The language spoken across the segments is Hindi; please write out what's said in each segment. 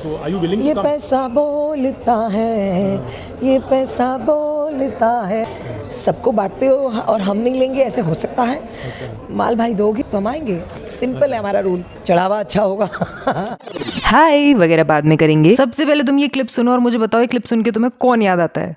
तो आर यू विलिंग ये टू कम? पैसा बोलता है, ये पैसा बोलता है। सबको बांटते हो और हम नहीं लेंगे, ऐसे हो सकता है? माल भाई दोगे तो हम आएंगे। सिंपल है हमारा रूल, चढ़ावा अच्छा होगा। हाय वगैरह बाद में करेंगे। सबसे पहले तुम ये क्लिप सुनो और मुझे बताओ ये क्लिप सुन के तुम्हें कौन याद आता है।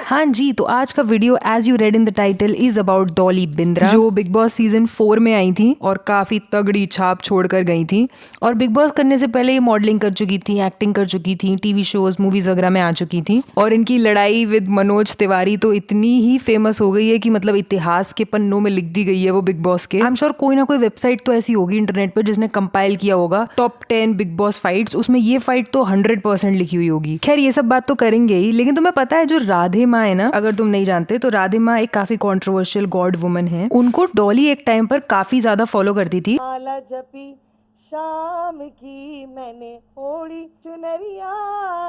हाँ जी, तो आज का video as you read in the title is about Dolly Bindra, जो बिग बॉस सीजन 4 में आई थी और काफी तगड़ी छाप छोड़कर गई थी। और बिग बॉस करने से पहले ये मॉडलिंग कर चुकी थी, एक्टिंग कर चुकी थी, टीवी शोज मूवीज वगैरह में आ चुकी थी। और इनकी लड़ाई विद मनोज तिवारी तो इतनी ही फेमस हो गई है कि मतलब इतिहास के पन्नों में लिख दी गई है वो बिग बॉस के। आई एम श्योर कोई ना कोई वेबसाइट तो ऐसी होगी इंटरनेट पर जिसने कंपाइल किया होगा टॉप 10 बिग बॉस फाइट्स, उसमें ये फाइट तो 100% लिखी हुई होगी। खैर ये सब बात तो करेंगे ही, लेकिन तुम्हें पता है जो राधे माँ है ना, अगर तुम नहीं जानते तो राधे माँ एक काफी कंट्रोवर्शियल गॉड वुमन है। उनको डॉली एक टाइम पर काफी ज्यादा फॉलो करती थी। माला जपी शाम की मैंने ओढ़ी चुनरिया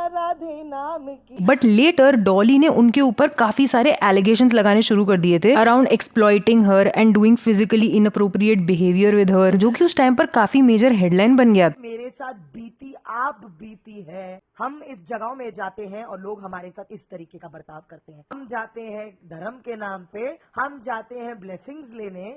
राधे नाम की। बट लेटर डॉली ने उनके ऊपर काफी सारे एलिगेशंस लगाने शुरू कर दिए थे around exploiting her and doing physically inappropriate behaviour with her, जो कि उस टाइम पर काफी मेजर हेडलाइन बन गया। मेरे साथ बीती आप बीती है, हम इस जगहों में जाते हैं और लोग हमारे साथ इस तरीके का बर्ताव करते हैं। हम जाते हैं धर्म के नाम पे, हम जाते हैं ब्लेसिंग्स लेने,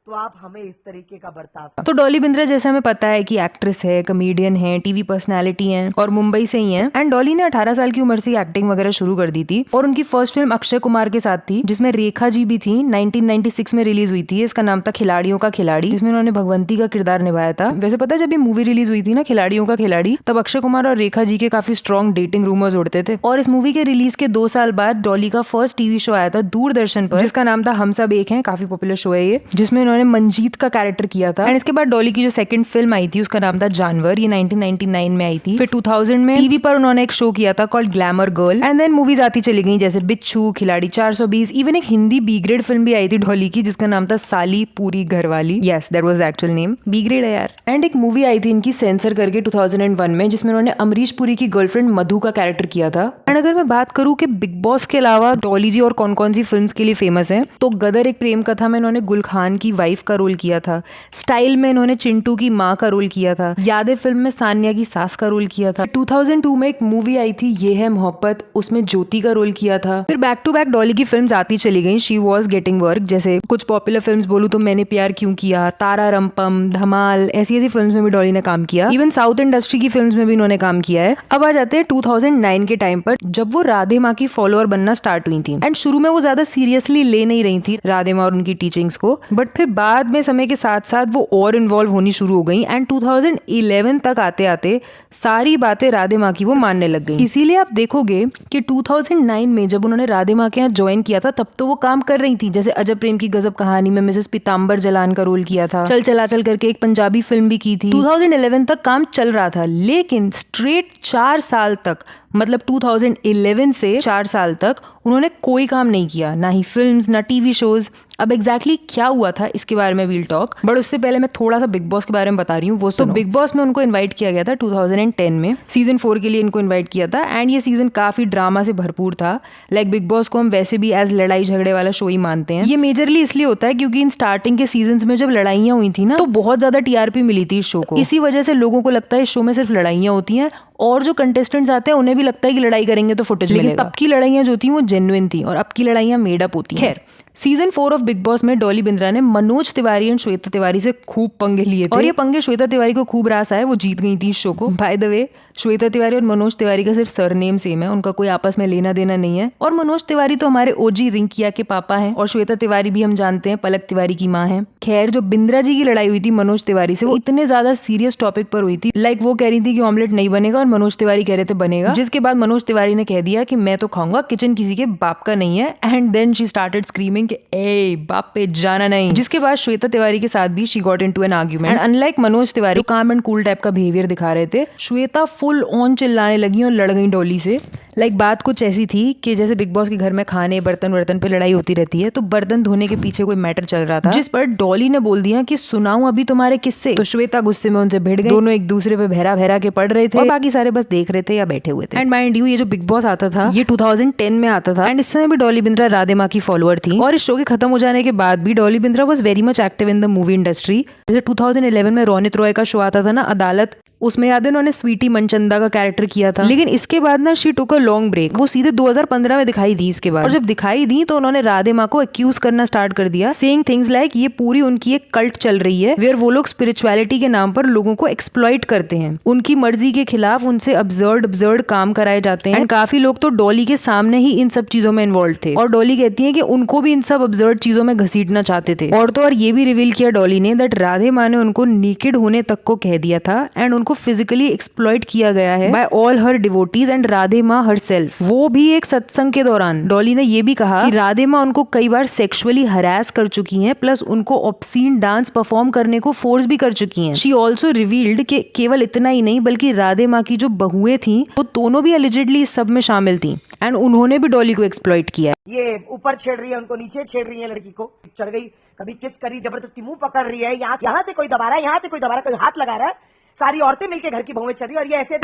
तो आप हमें इस तरीके का बर्ताव। तो डॉली बिंद्रा जैसे हमें पता है कि एक्ट्रेस है, कॉमेडियन है, टीवी पर्सनालिटी है और मुंबई से ही है। एंड डॉली ने 18 साल की उम्र से एक्टिंग वगैरह शुरू कर दी थी और उनकी फर्स्ट फिल्म अक्षय कुमार के साथ थी, जिसमें रेखा जी भी थी। 1996 में रिलीज हुई थी। इसका नाम था खिलाड़ियों का खिलाड़ी, जिसमें उन्होंने भगवंती का किरदार निभाया था। वैसे पता है जब ये मूवी रिलीज हुई थी ना खिलाड़ियों का खिलाड़ी, तब अक्षय कुमार और रेखा जी के काफी स्ट्रॉन्ग डेटिंग रूमर्स उड़ते थे। और इस मूवी के रिलीज के 2 साल बाद डॉली का फर्स्ट टीवी शो आया था दूरदर्शन पर, जिसका नाम था हम सब एक हैं। काफी पॉपुलर शो है ये, जिसमें उन्होंने मंजीत का कैरेक्टर किया था। एंड इसके बाद डॉली की जो सेकंड फिल्म आई थी उसका नाम था जानवर, ये 1999 में आई थी। फिर 2000 में टीवी पर उन्होंने एक शो किया था called glamour girl. And then movies आती चली गई जैसे बिच्छू, खिलाड़ी 420, इवन एक हिंदी बी ग्रेड फिल्म भी आई थी डॉली की जिसका नाम था Saali Poori Gharwali. Yes that was the actual name, B grade है यार। एंड एक मूवी आई थी इनकी सेंसर करके 2001 में, जिसमें उन्होंने अमरीश पुरी की गर्लफ्रेंड मधु का कैरेक्टर किया था। एंड अगर मैं बात करूं कि बिग बॉस के अलावा डॉली जी और कौन कौन सी फिल्म के लिए फेमस है, तो गदर एक प्रेम कथा में इन्होंने गुल खान की वाइफ का रोल किया था। स्टाइल में इन्होंने चिंटू की माँ का रोल किया था। यादें फिल्म में सानिया की सास का रोल किया था। 2002 में एक मूवी आई थी ये है मोहब्बत, उसमें ज्योति का रोल किया था। फिर बैक टू बैक डॉली की फिल्म्स आती चली गई। शी वॉज गेटिंग वर्क, जैसे कुछ पॉपुलर फिल्म्स बोलूं तो मैंने प्यार क्यों किया, तारा रंपम, धमाल, ऐसी ऐसी फिल्म्स में भी डॉली ने काम किया। इवन साउथ इंडस्ट्री की फिल्म्स में भी इन्होंने काम किया है। अब आ जाते हैं 2009 के टाइम पर, जब वो राधे माँ की फॉलोअर बनना स्टार्ट हुई थी। एंड शुरू में वो ज्यादा सीरियसली ले नहीं रही थी राधे माँ और उनकी टीचिंग्स को, बट फिर बाद में समय के साथ साथ वो और इन्वॉल्व होनी शुरू हो गई। एंड 2011 तक आते आते सारी बातें राधे माँ की वो मानने लग गई। इसीलिए आप देखोगे कि 2009 में जब उन्होंने राधे माँ के यहाँ ज्वाइन किया था तब तो वो काम कर रही थी, जैसे अजब प्रेम की गजब कहानी में मिसेस पीताम्बर जलान का रोल किया था। चल चला चल करके एक पंजाबी फिल्म भी की थी। 2011 तक काम चल रहा था, लेकिन स्ट्रेट 4 साल तक, मतलब 2011 से 4 साल तक उन्होंने कोई काम नहीं किया, ना ही फिल्म्स ना टीवी शोज। अब एग्जैक्टली क्या हुआ था इसके बारे में वील टॉक, बट उससे पहले मैं थोड़ा सा बिग बॉस के बारे में बता रही हूँ। वो तो बिग बॉस में उनको इनवाइट किया गया था 2010 में, सीजन 4 के लिए इनको इनवाइट किया था। एंड ये सीजन काफी ड्रामा से भरपूर था। लाइक बिग बॉस को हम वैसे भी एज लड़ाई झगड़े वाला शो ही मानते हैं। ये मेजरली इसलिए होता है क्योंकि इन स्टार्टिंग के सीजन में जब लड़ाइयाँ हुई थी ना, तो बहुत ज्यादा टीआरपी मिली थी इस शो को। इसी वजह से लोगों को लगता है इस शो में सिर्फ लड़ाइयाँ होती हैं और जो कंटेस्टेंट्स आते हैं उन्हें भी लगता है कि लड़ाई करेंगे तो फुटेज मिलेगा। लेकिन तब की लड़ाइयाँ जो थी वो जेन्युइन थी और अब की लड़ाइयाँ मेड अप होती हैं। खैर सीजन 4 ऑफ बिग बॉस में डॉली बिंद्रा ने मनोज तिवारी एंड श्वेता तिवारी से खूब पंगे लिए थे और ये पंगे श्वेता तिवारी को खूब रास आए, वो जीत गई थी इस शो को। By the way Shweta Tiwari और मनोज तिवारी का सिर्फ सरनेम सेम है, उनका कोई आपस में लेना देना नहीं है। और मनोज तिवारी तो हमारे ओजी रिंकिया के पापा हैं और श्वेता तिवारी भी हम जानते हैं पलक तिवारी की माँ है। खैर जो बिंद्रा जी की लड़ाई हुई थी मनोज तिवारी से, वो इतने ज्यादा सीरियस टॉपिक पर हुई थी। लाइक वो कह रही थी कि ऑमलेट नहीं बनेगा और मनोज तिवारी कह रहे थे बनेगा, जिसके बाद मनोज तिवारी ने कह दिया कि मैं तो खाऊंगा, किचन किसी के बाप का नहीं है। And then she started screaming ए बाप पे जाना नहीं, जिसके बाद श्वेता तिवारी के साथ भी she got into an argument. And unlike Manoj Tiwari काम एंड कूल टाइप का बिहेवियर दिखा रहे थे, श्वेता फुल ऑन चिल्लाने लगी और लड़ गई डॉली से। लाइक बात कुछ ऐसी थी कि जैसे बिग बॉस के घर में खाने बर्तन पे लड़ाई होती रहती है, तो बर्तन धोने के पीछे कोई मैटर चल रहा था, जिस पर डॉली ने बोल दिया कि सुनाऊं अभी तुम्हारे किस्से। तो श्वेता गुस्से में उनसे भिड़ गई। दोनों एक दूसरे पे बहरा बहरा के पढ़ रहे थे और बाकी सारे बस देख रहे थे या बैठे हुए थे। एंड माइंड यू ये जो बिग बॉस आता था ये 2010 में आता था। एंड इस समय भी डॉली बिंद्रा राधे माँ की फॉलोअर थी और इस शो के खत्म हो जाने के बाद भी Dolly Bindra was very much active in the movie industry. जैसे 2011 में रोनित रॉय का शो आता था ना अदालत, उसमें याद है उन्होंने स्वीटी मनचंदा का कैरेक्टर किया था। लेकिन इसके बाद ना she took a long break, वो सीधे 2015 में दिखाई दी इसके बाद। और जब दिखाई दी तो उन्होंने राधे माँ को एक्यूज करना स्टार्ट कर दिया, सेइंग थिंग्स लाइक ये पूरी उनकी एक कल्ट चल रही है वेयर वो लोग स्पिरिचुअलिटी के नाम पर लोगों को एक्सप्लॉइट करते हैं, उनकी मर्जी के खिलाफ उनसे अब्सर्ड काम कराए जाते हैं। काफी लोग तो डॉली के सामने ही इन सब चीजों में इन्वॉल्व थे और डॉली कहती है कि उनको भी इन सब अब्सर्ड चीजों में घसीटना चाहते थे। और तो और ये भी रिवील किया डॉली ने दैट राधे माँ ने उनको नेकेड होने तक को कह दिया था एंड उनको फिजिकली एक्सप्लॉइट किया गया है by all her devotees and Radhe Maa herself. वो भी एक सत्संग के दौरान डॉली ने ये भी कहा कि राधे माँ उनको कई बार सेक्सुअली हरास कर चुकी हैं, प्लस उनको ऑब्सीन डांस परफॉर्म करने को फोर्स भी कर चुकी हैं। शी ऑल्सो रिवील्ड कि केवल इतना ही नहीं बल्कि राधे माँ की जो बहुएं थी वो दोनों भी एलिजिडली इस सब में शामिल थी एंड उन्होंने भी डॉली को एक्सप्लॉइट किया। ये ऊपर छेड़ रही है उनको, नीचे छेड़ रही है, लड़की को चढ़ गई, कभी किस करी, जबरदस्ती मुंह पकड़ रही है, यहाँ से कोई दबा रहा है, यहाँ से कोई दबा रहा है, कोई हाथ लगा रहा है, सारी औरतें मिलके घर की बहुएं चढ़ रही और ये ऐसे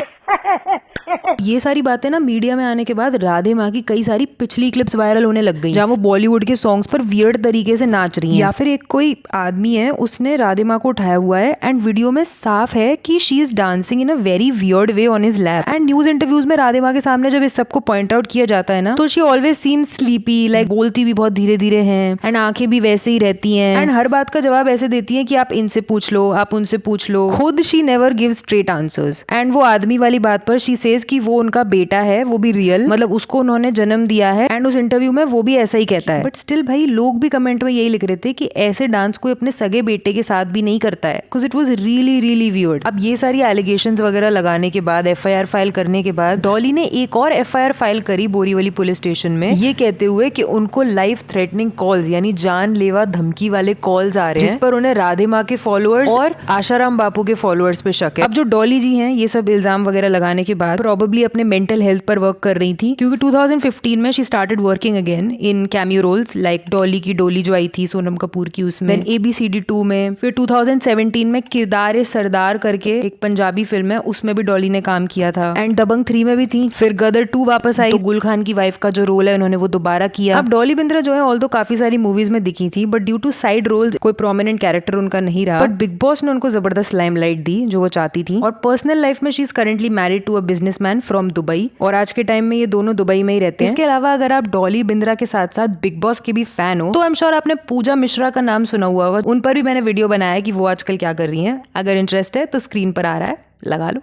ये सारी बातें ना मीडिया में आने के बाद राधे माँ की कई सारी पिछली क्लिप्स वायरल होने लग गई जहाँ वो बॉलीवुड के सॉन्ग्स पर वियर्ड तरीके से नाच रही हैं। या फिर एक कोई आदमी है उसने राधे माँ को उठाया हुआ है एंड वीडियो में साफ है कि she is dancing in a very weird way on his lap. And news interviews में राधे माँ के सामने जब इस सबको पॉइंट आउट किया जाता है ना तो she always seem sleepy, like बोलती भी बहुत धीरे धीरे है एंड आंखें भी वैसे ही रहती है एंड हर बात का जवाब ऐसे देती है कि आप इनसे पूछ लो, आप उनसे पूछ लो। खुद she never give straight answers. And वो आदमी वाली बात पर शी सेज कि वो उनका बेटा है, वो भी रियल, मतलब उसको उन्होंने जन्म दिया है एंड उस इंटरव्यू में वो भी ऐसा ही कहता है। बट स्टिल भाई लोग भी कमेंट में यही लिख रहे थे कि ऐसे डांस कोई अपने सगे बेटे के साथ भी नहीं करता है, because it was really really weird. अब ये सारी एलिगेशंस वगैरह लगाने के बाद एफआईआर फाइल करने के बाद डॉली ने एक और एफआईआर फाइल करी बोरीवली पुलिस स्टेशन में, ये कहते हुए कि उनको लाइफ थ्रेटनिंग कॉल्स यानी जानलेवा धमकी वाले कॉल्स आ रहे हैं जिस पर उन्हें राधे माँ के फॉलोअर्स और आशाराम बापू के फॉलोअर्स पे शक है। अब जो डॉली जी हैं ये सब इल्जाम वगैरह लगाने के बाद प्रोबेबली अपने मेंटल हेल्थ पर वर्क कर रही थी, क्योंकि 2015 में she started working again in cameo roles like Dolly Ki Doli जो आई थी सोनम कपूर की उसमें, ABCD 2 में, फिर 2017 में किरदार सरदार करके एक पंजाबी फिल्म है उसमें भी डॉली ने काम किया था एंड दबंग 3 में भी थी। फिर गदर 2 वापस आई तो गुल खान की वाइफ का जो रोल है उन्होंने वो दोबारा किया। अब डॉली बिंद्रा जो है ऑल्दो काफी सारी मूवीज में दिखी थी but due to side roles कोई प्रोमिनेंट कैरेक्टर उनका नहीं रहा, बट बिग बॉस ने उनको जबरदस्त लाइमलाइट दी जो वो चाहती थी। और पर्सनल लाइफ में she is currently married to a businessman from Dubai और आज के टाइम में ये दोनों दुबई में ही रहते हैं। इसके अलावा अगर आप डॉली बिंद्रा के साथ साथ बिग बॉस के भी फैन हो तो आई एम श्योर आपने पूजा मिश्रा का नाम सुना हुआ होगा, उन पर भी मैंने वीडियो बनाया है कि वो आजकल क्या कर रही हैं। अगर इंटरेस्ट है तो स्क्रीन पर आ रहा है, लगा लो।